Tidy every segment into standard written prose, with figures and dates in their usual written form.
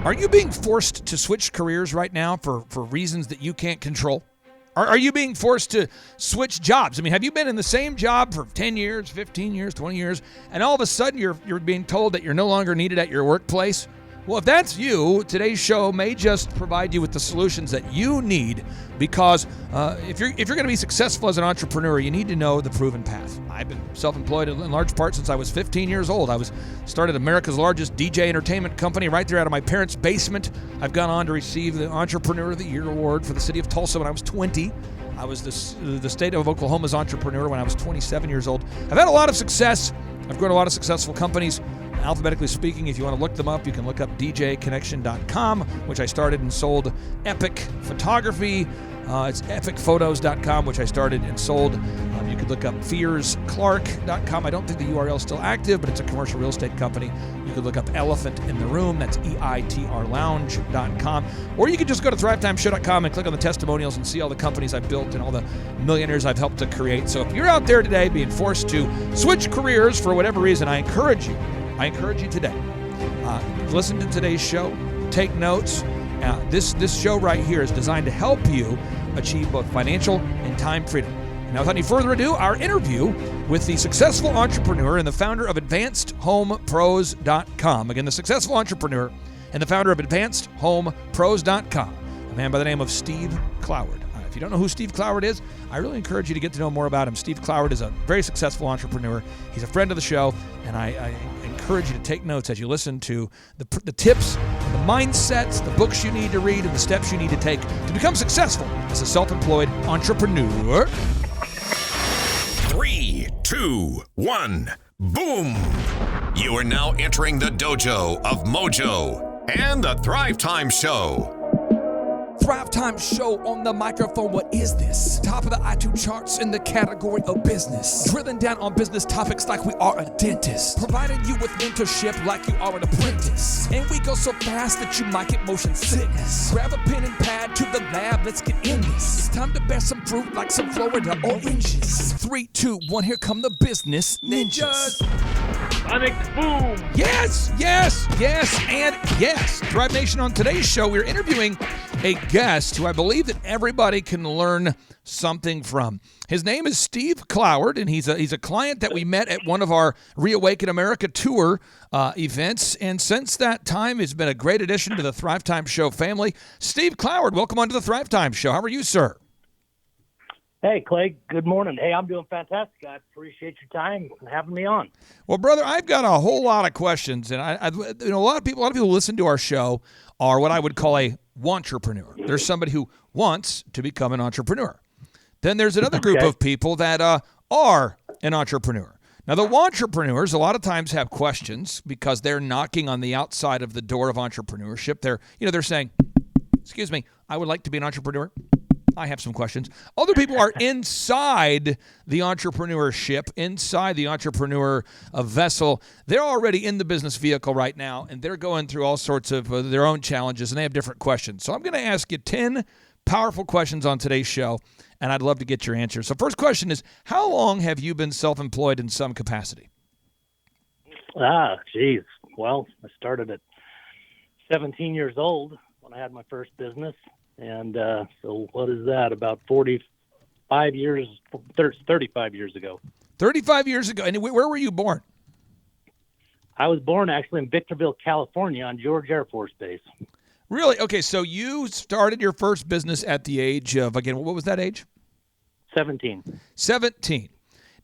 Are you being forced to switch careers right now for reasons that you can't control? Are you being forced to switch jobs? I mean, have you been in the same job for 10 years, 15 years, 20 years, and all of a sudden you're being told that you're no longer needed at your workplace? Well, if that's you, today's show may just provide you with the solutions that you need, because if you're going to be successful as an entrepreneur, you need to know the proven path. I've been self-employed in large part since I was 15 years old. I started America's largest DJ entertainment company right there out of my parents' basement. I've gone on to receive the Entrepreneur of the Year award for the city of Tulsa when I was 20. I was the state of Oklahoma's entrepreneur when I was 27 years old. I've had a lot of success. I've grown a lot of successful companies. Alphabetically speaking, if you want to look them up, you can look up djconnection.com, which I started and sold Epic Photography. It's epicphotos.com, which I started and sold. You could look up fearsclark.com. I don't think the URL is still active, but it's a commercial real estate company. You could look up Elephant in the Room. That's eitrlounge.com. Or you could just go to thrivetimeshow.com and click on the testimonials and see all the companies I've built and all the millionaires I've helped to create. So if you're out there today being forced to switch careers for whatever reason, I encourage you today. Listen to today's show. Take notes. This show right here is designed to help you achieve both financial and time freedom. Now, without any further ado, our interview with the successful entrepreneur and the founder of AdvancedHomePros.com. Again, the successful entrepreneur and the founder of AdvancedHomePros.com, a man by the name of Steve Cloward. If you don't know who Steve Cloward is, I really encourage you to get to know more about him. Steve Cloward is a very successful entrepreneur. He's a friend of the show, and I encourage you to take notes as you listen to the tips, the mindsets, the books you need to read, and the steps you need to take to become successful as a self-employed entrepreneur. 3, 2, 1, boom! You are now entering the dojo of Mojo and the Thrive Time Show. Thrive Time Show on the microphone. What is this? Top of the iTunes charts in the category of business. Drilling down on business topics like we are a dentist. Providing you with mentorship like you are an apprentice. And we go so fast that you might get motion sickness. Grab a pen and pad to the lab. Let's get in this. It's time to bear some fruit like some Florida oranges. 3, 2, 1. Here come the business ninjas. Sonic boom! Yes, and yes. Thrive Nation, on today's show, we're interviewing a guest who I believe that everybody can learn something from. His name is Steve Cloward, and he's a client that we met at one of our Reawaken America tour events. And since that time, he's been a great addition to the Thrive Time Show family. Steve Cloward, welcome onto the Thrive Time Show. How are you, sir? Hey, Clay. Good morning. Hey, I'm doing fantastic. I appreciate your time and having me on. Well, brother, I've got a whole lot of questions, and a lot of people who listen to our show are what I would call a wantrepreneur. There's somebody who wants to become an entrepreneur. Then there's another group of people that are an entrepreneur. Now, the wantrepreneurs a lot of times have questions because they're knocking on the outside of the door of entrepreneurship. They're saying, "Excuse me, I would like to be an entrepreneur. I have some questions." Other people are inside the entrepreneurship, inside the entrepreneur vessel. They're already in the business vehicle right now, and they're going through all sorts of their own challenges, and they have different questions. So I'm going to ask you 10 powerful questions on today's show, and I'd love to get your answers. So first question is, how long have you been self-employed in some capacity? Geez. Well, I started at 17 years old when I had my first business. And so what is that, about 35 years ago. 35 years ago. And where were you born? I was born actually in Victorville, California on George Air Force Base. Really? Okay, so you started your first business at the age of, again, what was that age? 17. 17.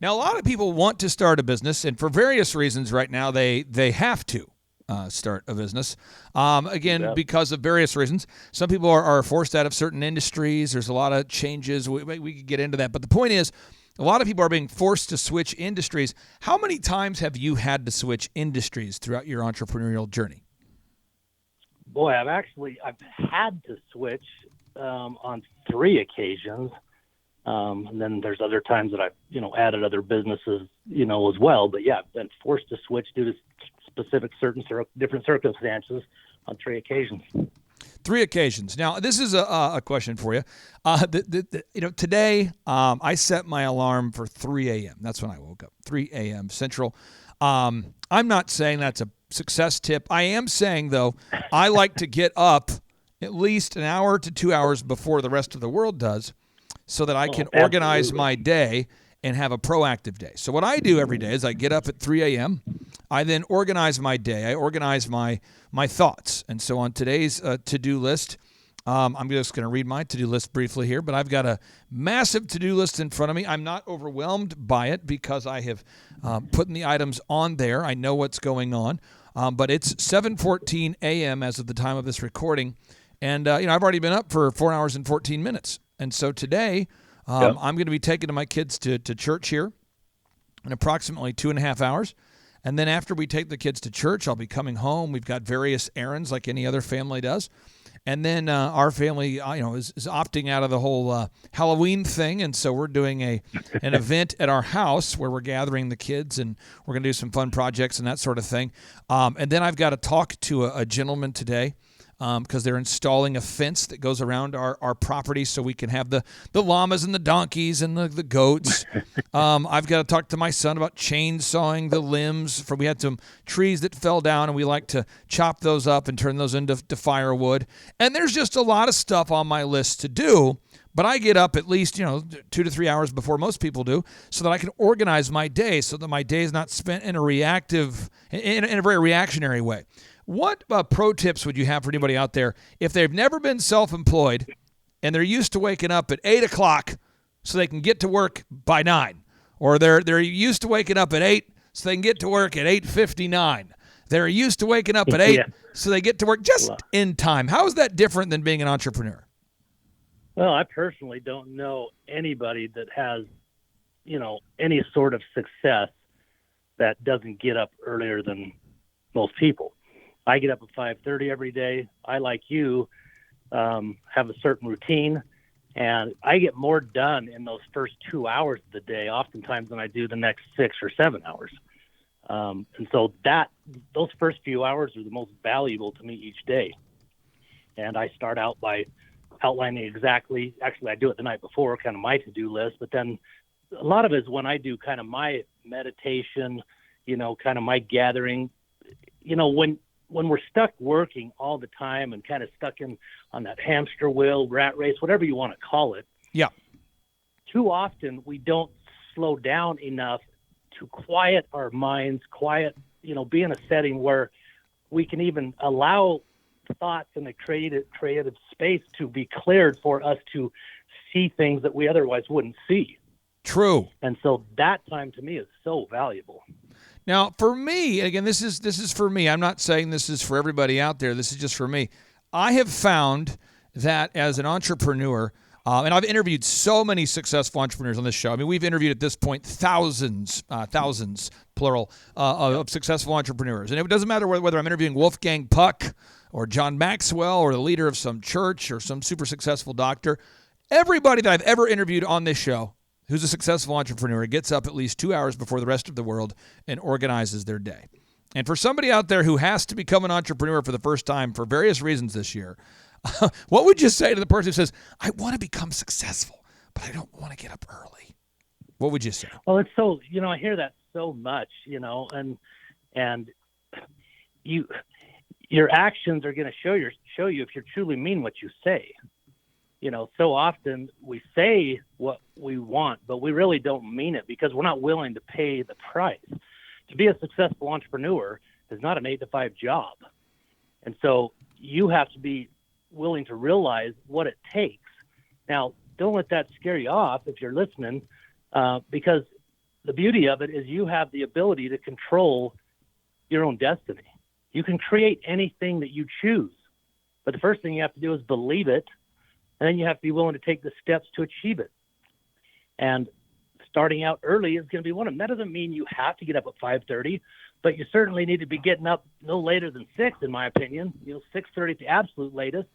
Now, a lot of people want to start a business, and for various reasons right now, they have to start a business. Because of various reasons. Some people are forced out of certain industries. There's a lot of changes. We could get into that. But the point is, a lot of people are being forced to switch industries. How many times have you had to switch industries throughout your entrepreneurial journey? Boy, I've had to switch on 3 occasions. And then there's other times that I've, added other businesses, as well. But yeah, I've been forced to switch due to specific different circumstances on 3 occasions. 3 occasions. Now, this is a question for you. Today I set my alarm for 3 a.m. That's when I woke up, 3 a.m. Central. I'm not saying that's a success tip. I am saying, though, I like to get up at least an hour to 2 hours before the rest of the world does so that I can organize my day and have a proactive day. So what I do every day is I get up at 3 a.m. I then organize my day. I organize my thoughts. And so on today's to-do list, I'm just going to read my to-do list briefly here, but I've got a massive to-do list in front of me. I'm not overwhelmed by it because I have put the items on there. I know what's going on, but it's 7:14 a.m. as of the time of this recording, and I've already been up for 4 hours and 14 minutes. And so today, I'm going to be taking my kids to church here in approximately 2.5 hours. And then after we take the kids to church, I'll be coming home. We've got various errands like any other family does. And then our family, is opting out of the whole Halloween thing. And so we're doing an event at our house where we're gathering the kids and we're going to do some fun projects and that sort of thing. And then I've got to talk to a gentleman today because they're installing a fence that goes around our property so we can have the llamas and the donkeys and the goats. I've got to talk to my son about chainsawing the limbs. We had some trees that fell down, and we like to chop those up and turn those into firewood. And there's just a lot of stuff on my list to do, but I get up at least 2 to 3 hours before most people do so that I can organize my day so that my day is not spent in a very reactionary way. What pro tips would you have for anybody out there if they've never been self-employed and they're used to waking up at 8 o'clock so they can get to work by 9, or they're used to waking up at 8 so they can get to work at 8:59? They're used to waking up at 8 so they get to work just in time. How is that different than being an entrepreneur? Well, I personally don't know anybody that has, any sort of success that doesn't get up earlier than most people. I get up at 5:30 every day. I, like you, have a certain routine, and I get more done in those first 2 hours of the day oftentimes than I do the next 6 or 7 hours. And so those first few hours are the most valuable to me each day. And I start out by outlining actually I do it the night before, kind of my to-do list, but then a lot of it is when I do kind of my meditation, kind of my gathering, when we're stuck working all the time and kind of stuck on that hamster wheel, rat race, whatever you want to call it. Yeah. Too often we don't slow down enough to quiet our minds, be in a setting where we can even allow thoughts in a creative space to be cleared for us to see things that we otherwise wouldn't see. True. And so that time to me is so valuable. Now, for me, again, this is for me. I'm not saying this is for everybody out there. This is just for me. I have found that as an entrepreneur, and I've interviewed so many successful entrepreneurs on this show. I mean, we've interviewed at this point thousands, plural, of successful entrepreneurs. And it doesn't matter whether I'm interviewing Wolfgang Puck or John Maxwell or the leader of some church or some super successful doctor. Everybody that I've ever interviewed on this show who's a successful entrepreneur gets up at least 2 hours before the rest of the world and organizes their day. And for somebody out there who has to become an entrepreneur for the first time for various reasons this year, what would you say to the person who says, I want to become successful, but I don't want to get up early? What would you say? Well, it's so, I hear that so much, and your actions are going to show you if you truly mean what you say. So often we say what we want, but we really don't mean it because we're not willing to pay the price. To be a successful entrepreneur is not an 8-to-5 job. And so you have to be willing to realize what it takes. Now, don't let that scare you off if you're listening, because the beauty of it is you have the ability to control your own destiny. You can create anything that you choose, but the first thing you have to do is believe it. And then you have to be willing to take the steps to achieve it. And starting out early is going to be one of them. That doesn't mean you have to get up at 5:30, but you certainly need to be getting up no later than 6, in my opinion. 6:30 at the absolute latest.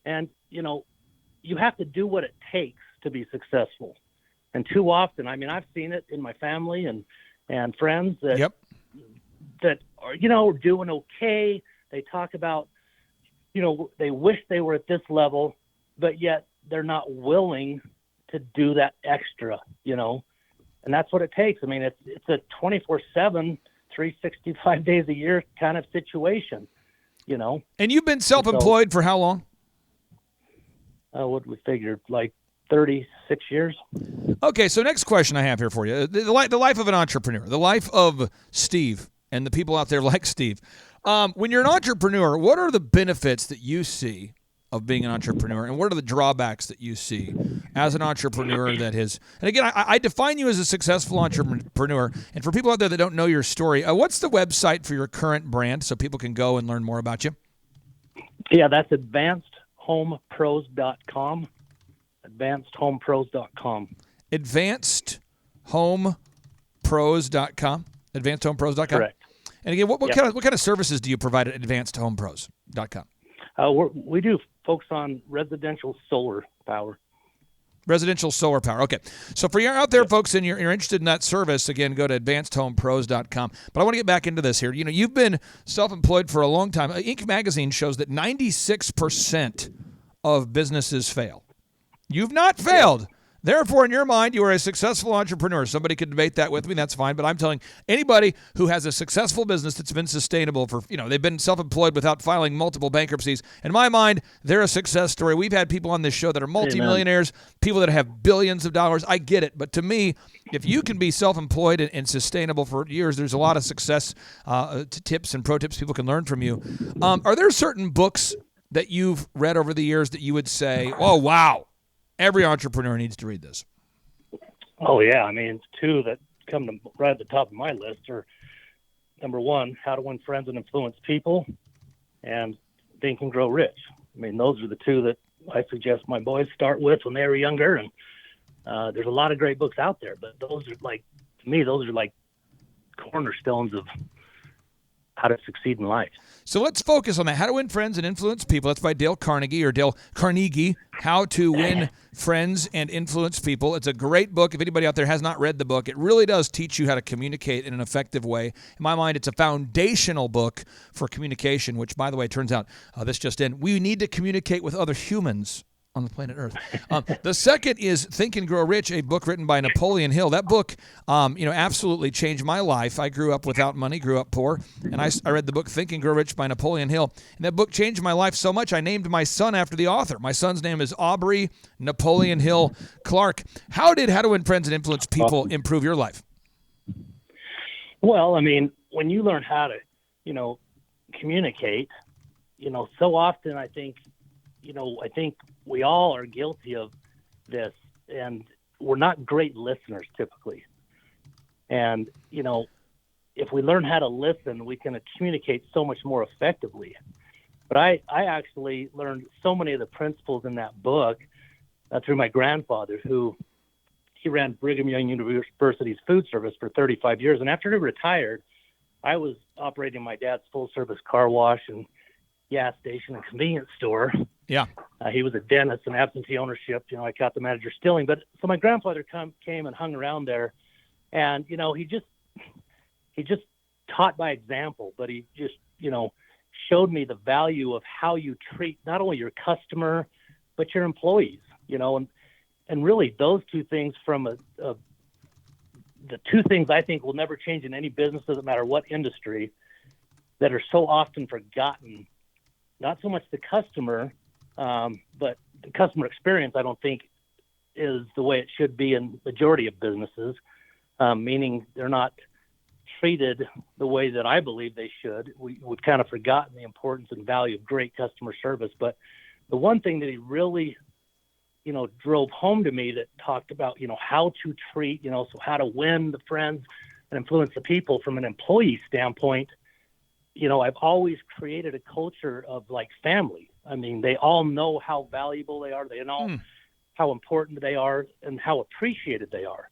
And, you have to do what it takes to be successful. And too often, I've seen it in my family and friends that are, doing okay. They talk about, they wish they were at this level, but yet they're not willing to do that extra, and that's what it takes. It's a 24/7, 365 days a year kind of situation, you know. And you've been self-employed for how long? What we figured, like 36 years. Okay, so next question I have here for you. The life of an entrepreneur, the life of Steve and the people out there like Steve. When you're an entrepreneur, what are the benefits that you see of being an entrepreneur, and what are the drawbacks that you see as an entrepreneur that is, and again, I define you as a successful entrepreneur, and for people out there that don't know your story, what's the website for your current brand so people can go and learn more about you? Yeah, that's advancedhomepros.com. Advancedhomepros.com. Advancedhomepros.com. Advancedhomepros.com. Correct. And again, what kind of services do you provide at advancedhomepros.com? We do focus on residential solar power. Residential solar power. Okay. So for you out there, folks, and you're interested in that service, again, go to advancedhomepros.com. But I want to get back into this here. You know, you've been self-employed for a long time. Inc. magazine shows that 96% of businesses fail. You've not failed. Therefore, in your mind, you are a successful entrepreneur. Somebody could debate that with me. That's fine. But I'm telling anybody who has a successful business that's been sustainable for, they've been self-employed without filing multiple bankruptcies. In my mind, they're a success story. We've had people on this show that are multimillionaires, people that have billions of dollars. I get it. But to me, if you can be self-employed and sustainable for years, there's a lot of success tips and pro tips people can learn from you. Are there certain books that you've read over the years that you would say, oh, wow, every entrepreneur needs to read this? Oh, yeah. I mean, two that come to right at the top of my list are, number one, How to Win Friends and Influence People, and Think and Grow Rich. I mean, those are the two that I suggest my boys start with when they were younger. And there's a lot of great books out there, but those are like, to me, those are like cornerstones of how to succeed in life. So let's focus on that. How to Win Friends and Influence People. That's by Dale Carnegie. How to Win Friends and Influence People. It's a great book. If anybody out there has not read the book, it really does teach you how to communicate in an effective way. In my mind, it's a foundational book for communication, which, by the way, turns out this just in. We need to communicate with other humans on the planet Earth. The second is Think and Grow Rich, a book written by Napoleon Hill. That book, absolutely changed my life. I grew up without money, grew up poor, and I read the book Think and Grow Rich by Napoleon Hill. And that book changed my life so much, I named my son after the author. My son's name is Aubrey Napoleon Hill Clark. How did How to Win Friends and Influence People improve your life? Well, I mean, when you learn how to, communicate, so often I think we all are guilty of this, and we're not great listeners typically. And, if we learn how to listen, we can communicate so much more effectively. But I actually learned so many of the principles in that book through my grandfather, he ran Brigham Young University's food service for 35 years. And after he retired, I was operating my dad's full-service car wash and gas station and convenience store. Yeah. He was a dentist and absentee ownership. I caught the manager stealing. But so my grandfather came and hung around there, and he just taught by example. But he just showed me the value of how you treat not only your customer but your employees. And really those two things from the two things I think will never change in any business, doesn't matter what industry, that are so often forgotten. Not so much the customer, but the customer experience, I don't think, is the way it should be in majority of businesses, meaning they're not treated the way that I believe they should. We've kind of forgotten the importance and value of great customer service. But the one thing that he really, drove home to me that talked about, how to treat, so how to win the friends and influence the people from an employee standpoint. I've always created a culture of like family. I mean, they all know how valuable they are. They know how important they are and how appreciated they are.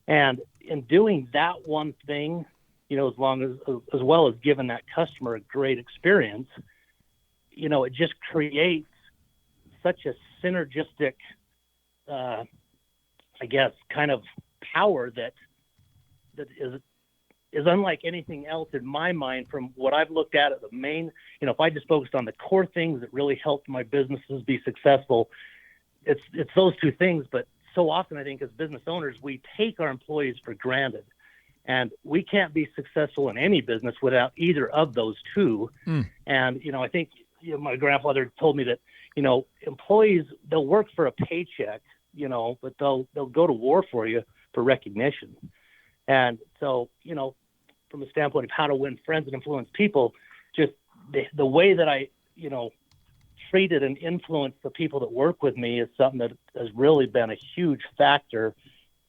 And in doing that one thing, as well as giving that customer a great experience, it just creates such a synergistic, kind of power that is unlike anything else in my mind from what I've looked at the main, if I just focused on the core things that really helped my businesses be successful, it's those two things. But so often I think as business owners, we take our employees for granted. And we can't be successful in any business without either of those two. And, I think my grandfather told me that, employees, they'll work for a paycheck, but they'll go to war for you for recognition. And so, from a standpoint of how to win friends and influence people, just the way that I, treated and influenced the people that work with me is something that has really been a huge factor,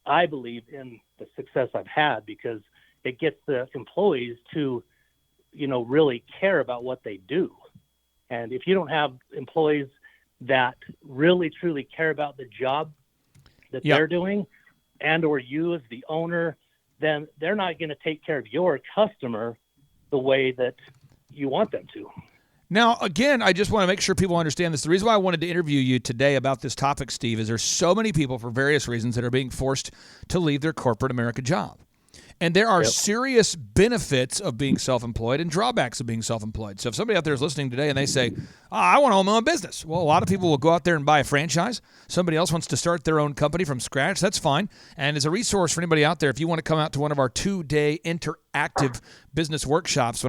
I believe, in the success I've had, because it gets the employees to, really care about what they do. And if you don't have employees that really, truly care about the job that they're doing, and or you as the owner, then they're not going to take care of your customer the way that you want them to. Now, again, I just want to make sure people understand this. The reason why I wanted to interview you today about this topic, Steve, is there's so many people for various reasons that are being forced to leave their corporate America job. And there are serious benefits of being self-employed and drawbacks of being self-employed. So if somebody out there is listening today and they say, I want to own my own business. Well, a lot of people will go out there and buy a franchise. Somebody else wants to start their own company from scratch. That's fine. And as a resource for anybody out there, if you want to come out to one of our 2-day interactive business workshops,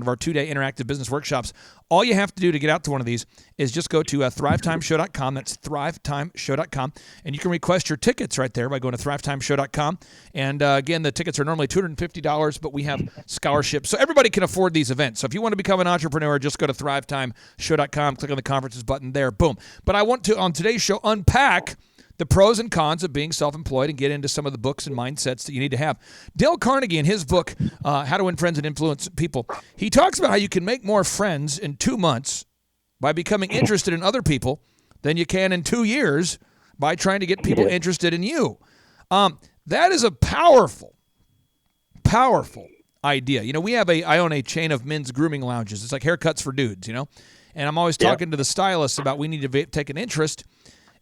all you have to do to get out to one of these is just go to thrivetimeshow.com. That's thrivetimeshow.com. And you can request your tickets right there by going to thrivetimeshow.com. And again, the tickets are normally $250, but we have scholarships. So everybody can afford these events. So if you want to become an entrepreneur, just go to thrivetimeshow.com, click on the conferences button there, boom. But I want to, on today's show, unpack the pros and cons of being self-employed and get into some of the books and mindsets that you need to have. Dale Carnegie, in his book, How to Win Friends and Influence People, he talks about how you can make more friends in 2 months by becoming interested in other people than you can in 2 years by trying to get people interested in you. That is a powerful idea. I own a chain of men's grooming lounges. It's like haircuts for dudes, and I'm always talking to the stylists about we need to take an interest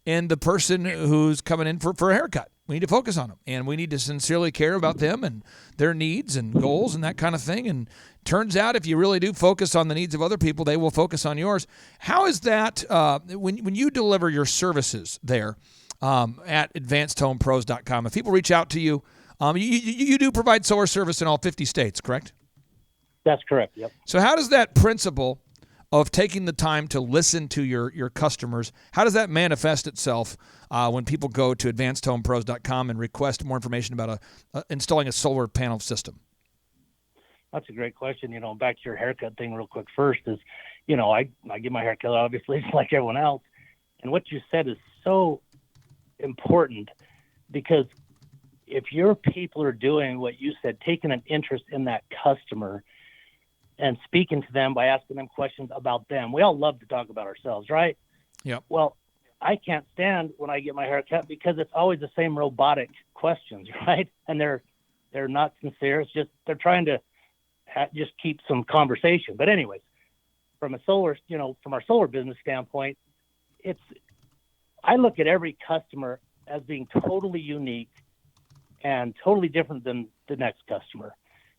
in the person who's coming in for a haircut. We need to focus on them, and we need to sincerely care about them and their needs and goals and that kind of thing. And turns out if you really do focus on the needs of other people, they will focus on yours. How is that when you deliver your services there at advancedhomepros.com? If people reach out to you, you do provide solar service in all 50 states, correct? That's correct, yep. So how does that principle of taking the time to listen to your customers, how does that manifest itself when people go to advancedhomepros.com and request more information about installing a solar panel system? That's a great question. Back to your haircut thing real quick first is, I get my haircut, obviously, just like everyone else. And what you said is so important, because if your people are doing what you said, taking an interest in that customer and speaking to them by asking them questions about them. We all love to talk about ourselves, right? Yep. Well, I can't stand when I get my hair cut because it's always the same robotic questions, right? And they're not sincere. It's just they're trying to just keep some conversation. But anyways, from our solar business standpoint, I look at every customer as being totally unique and totally different than the next customer.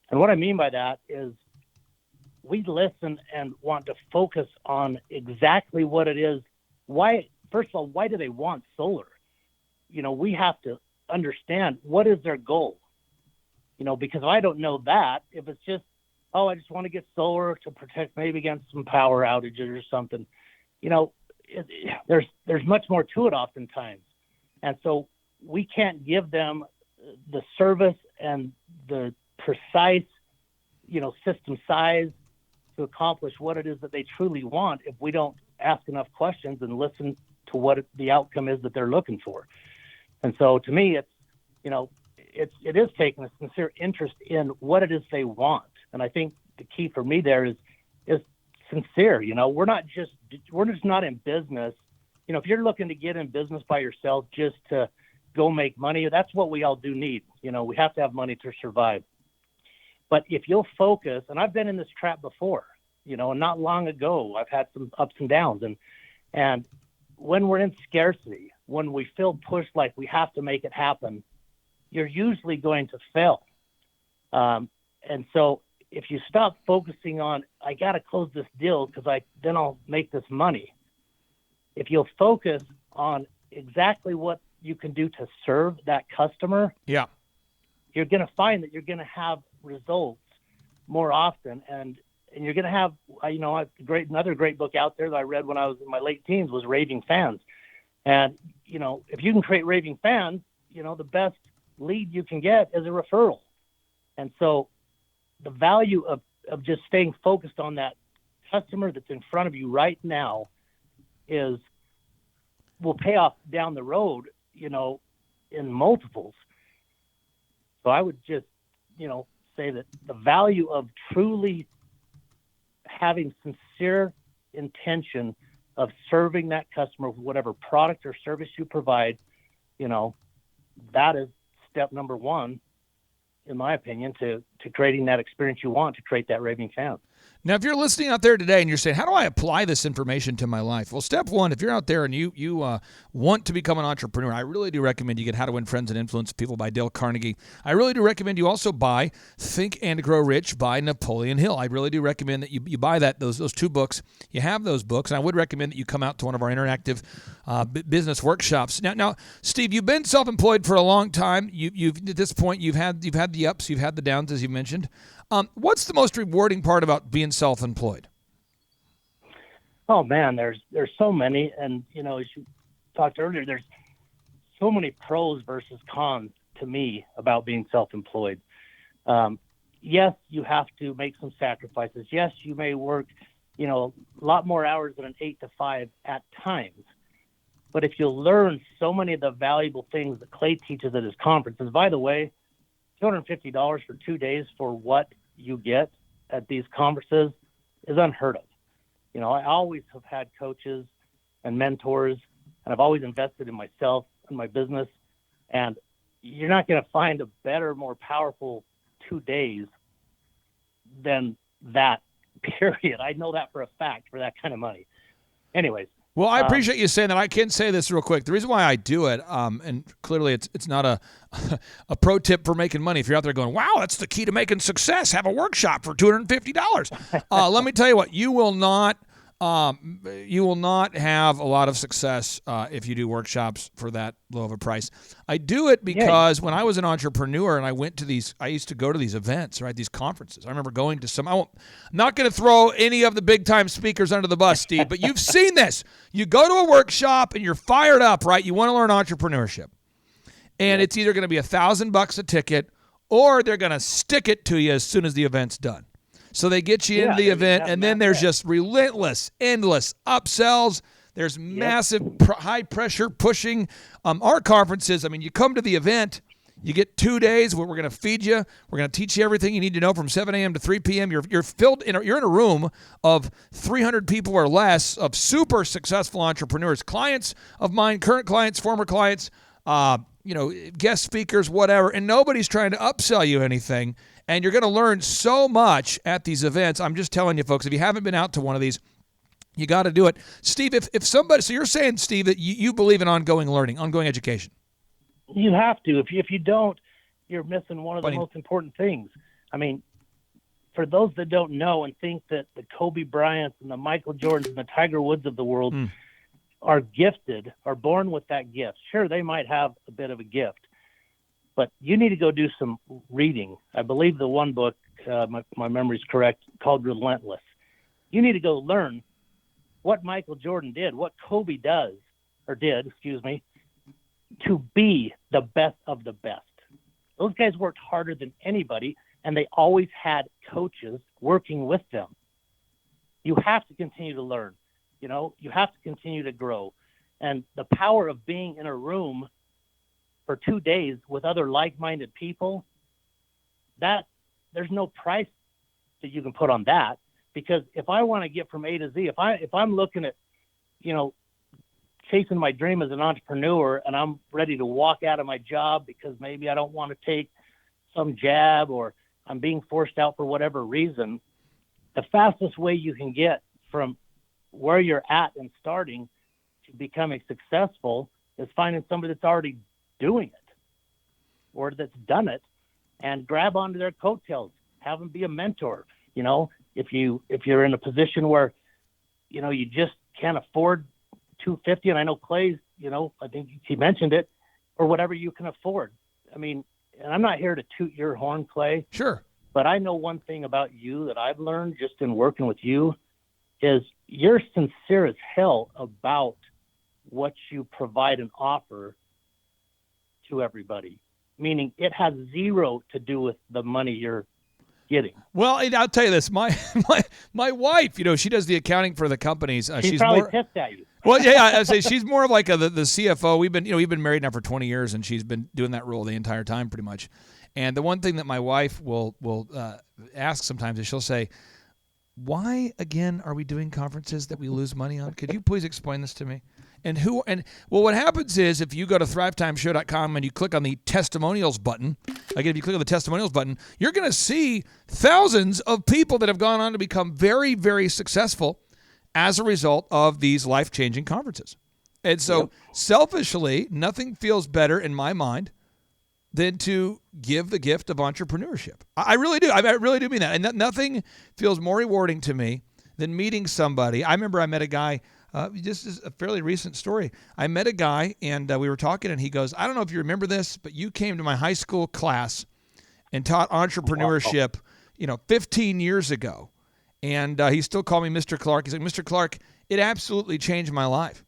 And what I mean by that is we listen and want to focus on exactly what it is. Why, first of all, why do they want solar? We have to understand what is their goal, because if I don't know that, if it's just, I just want to get solar to protect maybe against some power outages or something, there's much more to it oftentimes. And so we can't give them the service and the precise, system size to accomplish what it is that they truly want if we don't ask enough questions and listen to what the outcome is that they're looking for. And so to me, it is taking a sincere interest in what it is they want. And I think the key for me there is sincere. We're just not in business. If you're looking to get in business by yourself just to go make money, that's what we all do need. We have to have money to survive. But if you'll focus, and I've been in this trap before, and not long ago, I've had some ups and downs. And when we're in scarcity, when we feel pushed like we have to make it happen, you're usually going to fail. And so if you stop focusing on, I got to close this deal because then I'll make this money. If you'll focus on exactly what you can do to serve that customer, yeah, you're going to find that you're going to have results more often. And you're going to have, another great book out there that I read when I was in my late teens was Raving Fans. And, if you can create raving fans, the best lead you can get is a referral. And so the value of just staying focused on that customer that's in front of you right now will pay off down the road, in multiples. So I would just, say that the value of truly having sincere intention of serving that customer with whatever product or service you provide, that is step number one, in my opinion, to creating that experience you want to create that raving fan. Now, if you're listening out there today and you're saying, how do I apply this information to my life? Well, step one, if you're out there and you want to become an entrepreneur, I really do recommend you get How to Win Friends and Influence People by Dale Carnegie. I really do recommend you also buy Think and Grow Rich by Napoleon Hill. I really do recommend that you buy those two books. You have those books, and I would recommend that you come out to one of our interactive business workshops. Now, Steve, you've been self-employed for a long time. You've at this point, you've had the ups, you've had the downs, as you mentioned. What's the most rewarding part about being self-employed? Oh man, there's so many, and as you talked earlier, there's so many pros versus cons to me about being self-employed. Yes, you have to make some sacrifices. Yes, you may work, a lot more hours than an 8 to 5 at times. But if you learn so many of the valuable things that Clay teaches at his conferences, by the way, $250 for 2 days for what you get at these conferences is unheard of. I always have had coaches and mentors, and I've always invested in myself and my business. And you're not going to find a better, more powerful 2 days than that, period. I know that for a fact for that kind of money. Anyways. Well, I appreciate you saying that. I can say this real quick. The reason why I do it, and clearly it's not a pro tip for making money. If you're out there going, wow, that's the key to making success, have a workshop for $250. Let me tell you what, you will not have a lot of success if you do workshops for that low of a price. I do it because when I was an entrepreneur and I used to go to these events, right, these conferences. I remember going to some. I'm not going to throw any of the big time speakers under the bus, Steve, but you've seen this. You go to a workshop and you're fired up, right? You want to learn entrepreneurship, and it's either going to be $1,000 a ticket or they're going to stick it to you as soon as the event's done. So they get you into the event, and then there's just relentless, endless upsells. There's massive high pressure pushing. Our conferences, you come to the event, you get 2 days where we're going to feed you. We're going to teach you everything you need to know from 7 a.m. to 3 p.m. You're in a room of 300 people or less of super successful entrepreneurs, clients of mine, current clients, former clients, guest speakers, whatever, and nobody's trying to upsell you anything. And you're going to learn so much at these events. I'm just telling you, folks, if you haven't been out to one of these, you got to do it. Steve, if somebody, so you're saying, Steve, that you believe in ongoing learning, ongoing education. You have to. If you don't, you're missing one of the most important things. For those that don't know and think that the Kobe Bryants and the Michael Jordans and the Tiger Woods of the world are gifted, are born with that gift. Sure, they might have a bit of a gift. But you need to go do some reading. I believe the one book, my memory's correct, called Relentless. You need to go learn what Michael Jordan did, what Kobe did, to be the best of the best. Those guys worked harder than anybody, and they always had coaches working with them. You have to continue to learn. You have to continue to grow. And the power of being in a room for 2 days with other like-minded people, that there's no price that you can put on that. Because if I want to get from A to Z, if I'm looking at, chasing my dream as an entrepreneur and I'm ready to walk out of my job because maybe I don't want to take some jab or I'm being forced out for whatever reason, the fastest way you can get from where you're at and starting to becoming successful is finding somebody that's already doing it or that's done it and grab onto their coattails, have them be a mentor. If you're in a position where, you just can't afford $250, and I know Clay's, I think he mentioned it, or whatever you can afford. And I'm not here to toot your horn, Clay. Sure. But I know one thing about you that I've learned just in working with you is you're sincere as hell about what you provide and offer to everybody, meaning it has zero to do with the money you're getting. Well, and I'll tell you this, my wife, she does the accounting for the companies. She's probably pissed at you. Well, yeah, I say she's more of like the CFO. We've been married now for 20 years, and she's been doing that role the entire time, pretty much. And the one thing that my wife will ask sometimes is she'll say, "Why again are we doing conferences that we lose money on? Could you please explain this to me?" What happens is if you go to thrivetimeshow.com and you click on the testimonials button, again, if you click on the testimonials button, you're going to see thousands of people that have gone on to become very, very successful as a result of these life-changing conferences. And so selfishly, nothing feels better in my mind than to give the gift of entrepreneurship. I really do. I really do mean that. And nothing feels more rewarding to me than meeting somebody. I remember I met a guy, this is a fairly recent story. I met a guy and we were talking and he goes, "I don't know if you remember this, but you came to my high school class and taught entrepreneurship, 15 years ago." And he still called me Mr. Clark. He's like, "Mr. Clark, it absolutely changed my life."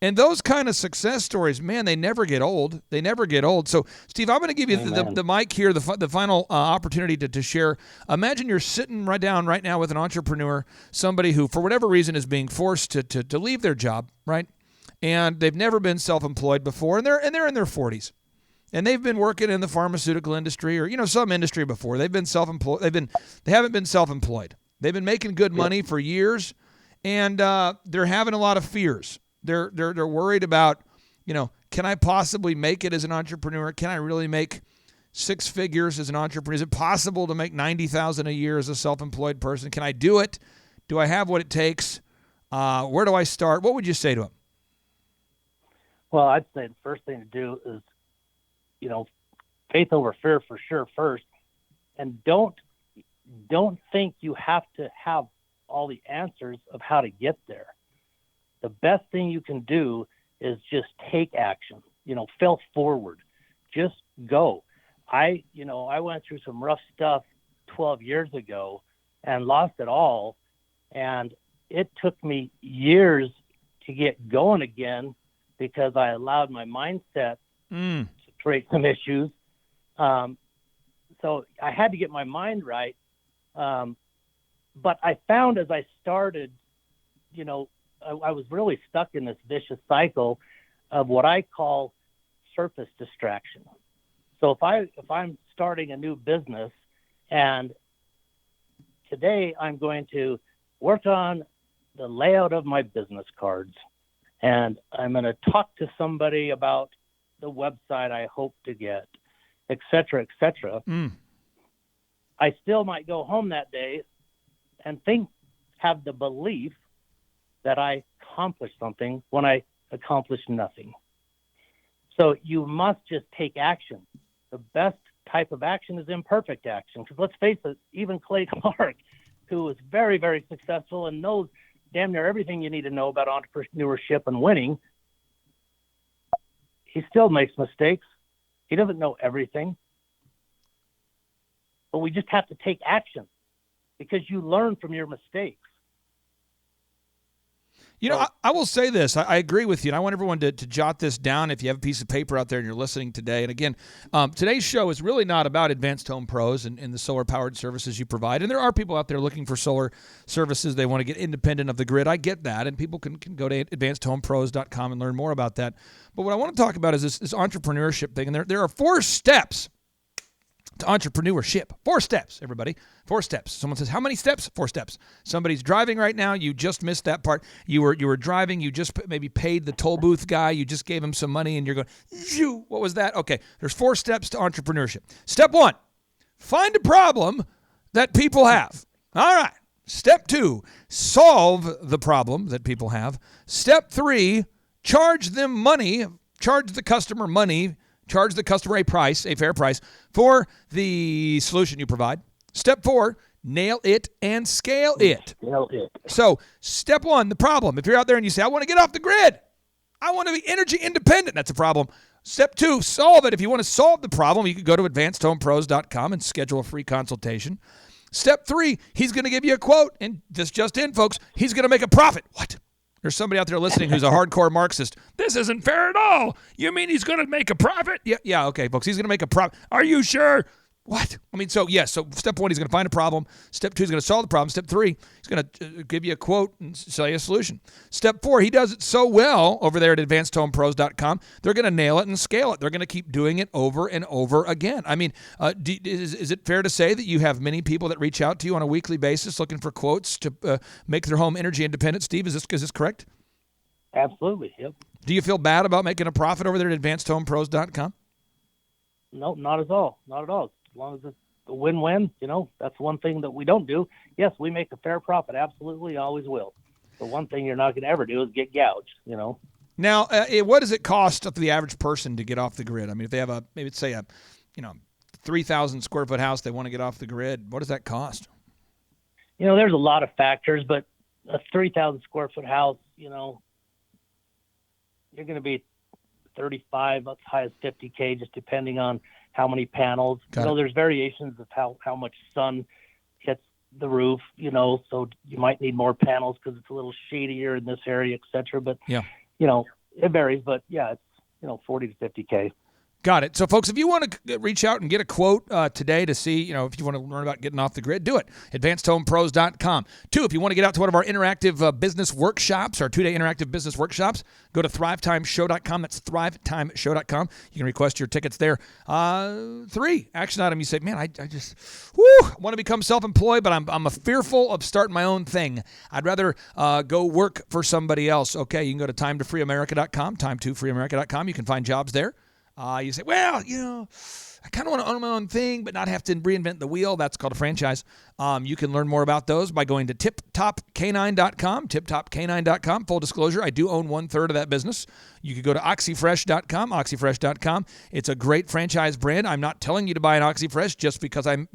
And those kind of success stories, man, they never get old. They never get old. So, Steve, I'm going to give you the mic here, the final opportunity to share. Imagine you're sitting right now with an entrepreneur, somebody who, for whatever reason, is being forced to leave their job, right? And they've never been self-employed before, and they're in their 40s. And they've been working in the pharmaceutical industry or, some industry before. They've been self-employed. They haven't been self-employed. They've been making good money for years, and they're having a lot of fears. They're worried about, can I possibly make it as an entrepreneur? Can I really make six figures as an entrepreneur? Is it possible to make $90,000 a year as a self-employed person? Can I do it? Do I have what it takes? Where do I start? What would you say to them? Well, I'd say the first thing to do is, faith over fear for sure first, and don't think you have to have all the answers of how to get there. The best thing you can do is just take action, fail forward, just go. I went through some rough stuff 12 years ago and lost it all. And it took me years to get going again because I allowed my mindset to create some issues. So I had to get my mind right. But I found as I started, I was really stuck in this vicious cycle of what I call surface distraction. So if I'm starting a new business and today I'm going to work on the layout of my business cards and I'm going to talk to somebody about the website I hope to get, et cetera, I still might go home that day and have the belief that I accomplished something when I accomplished nothing. So you must just take action. The best type of action is imperfect action. Because let's face it, even Clay Clark, who is very, very successful and knows damn near everything you need to know about entrepreneurship and winning, he still makes mistakes. He doesn't know everything. But we just have to take action because you learn from your mistakes. I will say this. I agree with you, and I want everyone to jot this down if you have a piece of paper out there and you're listening today. And again, today's show is really not about Advanced Home Pros and the solar-powered services you provide. And there are people out there looking for solar services. They want to get independent of the grid. I get that, and people can go to advancedhomepros.com and learn more about that. But what I want to talk about is this entrepreneurship thing. And there are 4 steps to entrepreneurship. 4 steps, everybody. 4 steps. Someone says, how many steps? 4 steps. Somebody's driving right now. You just missed that part. You were driving. You just maybe paid the toll booth guy. You just gave him some money and you're going, Phew, what was that? Okay. There's 4 steps to entrepreneurship. Step 1, find a problem that people have. All right. Step 2, solve the problem that people have. Step 3, charge them money. Charge the customer money. Charge the customer a fair price, for the solution you provide. Step 4, nail it and scale it. So step 1, the problem. If you're out there and you say, I want to get off the grid. I want to be energy independent. That's a problem. Step 2, solve it. If you want to solve the problem, you can go to advancedhomepros.com and schedule a free consultation. Step 3, he's going to give you a quote. And this just in, folks, he's going to make a profit. What? There's somebody out there listening who's a hardcore Marxist. This isn't fair at all. You mean he's going to make a profit? Yeah, okay, folks. He's going to make a profit. Are you sure? What? I mean, so step 1, he's going to find a problem. Step 2, he's going to solve the problem. Step 3, he's going to give you a quote and sell you a solution. Step 4, he does it so well over there at advancedhomepros.com, they're going to nail it and scale it. They're going to keep doing it over and over again. I mean, is it fair to say that you have many people that reach out to you on a weekly basis looking for quotes to make their home energy independent? Steve, is this correct? Absolutely, yep. Do you feel bad about making a profit over there at advancedhomepros.com? No, not at all. Not at all. As long as it's a win-win, that's one thing that we don't do. Yes, we make a fair profit. Absolutely, always will. The one thing you're not going to ever do is get gouged, Now, what does it cost to the average person to get off the grid? I mean, if they have maybe say a 3,000 square foot house, they want to get off the grid. What does that cost? There's a lot of factors, but a 3,000 square foot house, you're going to be 35, as high as 50K, just depending on how many panels. There's variations of how much sun hits the roof, so you might need more panels because it's a little shadier in this area, et cetera. But, it varies. But, it's, 40 to 50K. Got it. So, folks, if you want to reach out and get a quote today to see, if you want to learn about getting off the grid, do it. AdvancedHomePros.com. 2, if you want to get out to one of our interactive business workshops, our 2-day interactive business workshops, go to ThriveTimeShow.com. That's ThriveTimeShow.com. You can request your tickets there. 3, action item. You say, man, I just want to become self-employed, but I'm fearful of starting my own thing. I'd rather go work for somebody else. Okay, you can go to TimeToFreeAmerica.com, TimeToFreeAmerica.com. You can find jobs there. You say, well, I kind of want to own my own thing, but not have to reinvent the wheel. That's called a franchise. You can learn more about those by going to tiptopcanine.com, tiptopcanine.com. Full disclosure, I do own 1/3 of that business. You could go to oxyfresh.com, oxyfresh.com. It's a great franchise brand. I'm not telling you to buy an OxyFresh just because I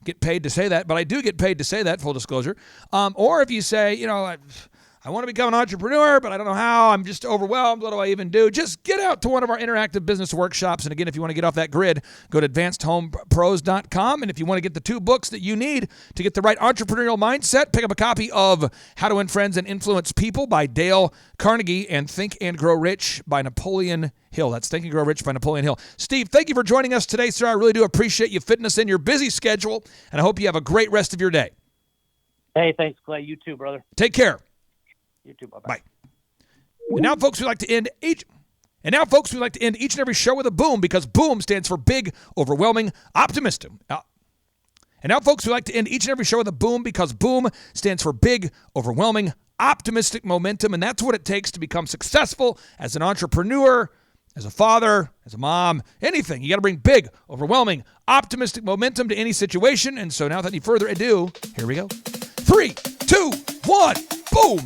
get paid to say that, but I do get paid to say that, full disclosure. Or if you say, I want to become an entrepreneur, but I don't know how. I'm just overwhelmed. What do I even do? Just get out to one of our interactive business workshops. And again, if you want to get off that grid, go to advancedhomepros.com. And if you want to get the 2 books that you need to get the right entrepreneurial mindset, pick up a copy of How to Win Friends and Influence People by Dale Carnegie and Think and Grow Rich by Napoleon Hill. That's Think and Grow Rich by Napoleon Hill. Steve, thank you for joining us today, sir. I really do appreciate you fitting us in your busy schedule, and I hope you have a great rest of your day. Hey, thanks, Clay. You too, brother. Take care. You too. Bye-bye. Bye. And now, folks, we like to end each and every show with a boom, because boom stands for big, overwhelming, optimistic. And now, folks, we like to end each and every show with a boom, because boom stands for big, overwhelming, optimistic momentum, and that's what it takes to become successful as an entrepreneur, as a father, as a mom, anything. You got to bring big, overwhelming, optimistic momentum to any situation. And so now, without any further ado, here we go. 3, 2, 1, boom!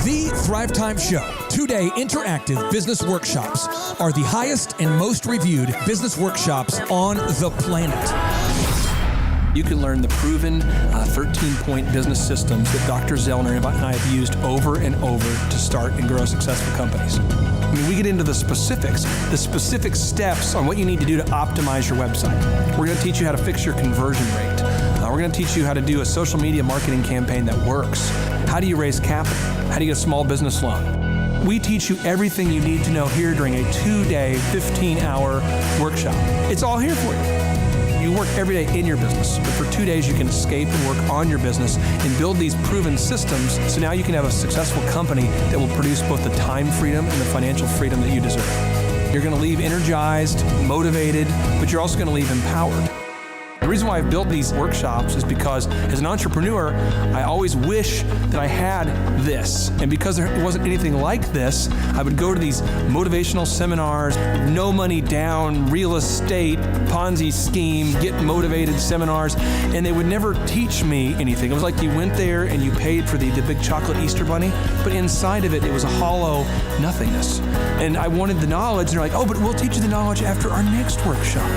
The Thrive Time Show 2-day interactive business workshops are the highest and most reviewed business workshops on the planet. You can learn the proven 13-point business systems that Dr. Zellner and I have used over and over to start and grow successful companies. I mean, we get into the specific steps on what you need to do to optimize your website. We're going to teach you how to fix your conversion rate. We're going to teach you how to do a social media marketing campaign that works. How do you raise capital? How do you get a small business loan? We teach you everything you need to know here during a 2-day, 15-hour workshop. It's all here for you. You work every day in your business, but for 2 days you can escape and work on your business and build these proven systems, so now you can have a successful company that will produce both the time freedom and the financial freedom that you deserve. You're going to leave energized, motivated, but you're also going to leave empowered. The reason why I've built these workshops is because as an entrepreneur, I always wish that I had this. And because there wasn't anything like this, I would go to these motivational seminars, no money down, real estate, Ponzi scheme, get motivated seminars, and they would never teach me anything. It was like you went there and you paid for the big chocolate Easter bunny, but inside of it was a hollow nothingness. And I wanted the knowledge, and they're like, oh, but we'll teach you the knowledge after our next workshop.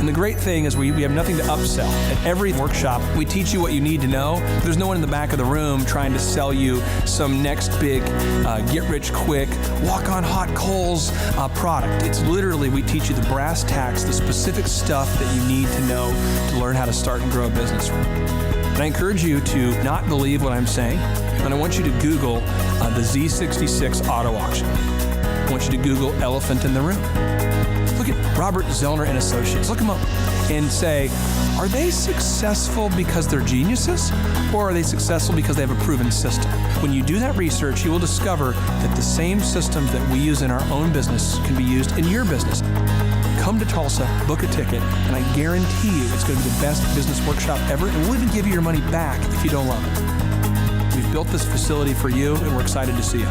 And the great thing is we have nothing to upsell. At every workshop, we teach you what you need to know. There's no one in the back of the room trying to sell you some next big get-rich-quick, walk-on-hot coals product. It's literally, we teach you the brass tacks, the specific stuff that you need to know to learn how to start and grow a business. And I encourage you to not believe what I'm saying, and I want you to Google the Z66 auto auction. I want you to Google elephant in the room. Look at Robert Zellner and Associates. Look them up and say, are they successful because they're geniuses, or are they successful because they have a proven system? When you do that research, you will discover that the same systems that we use in our own business can be used in your business. Come to Tulsa, book a ticket, and I guarantee you it's going to be the best business workshop ever, and we'll even give you your money back if you don't love it. We've built this facility for you, and we're excited to see you.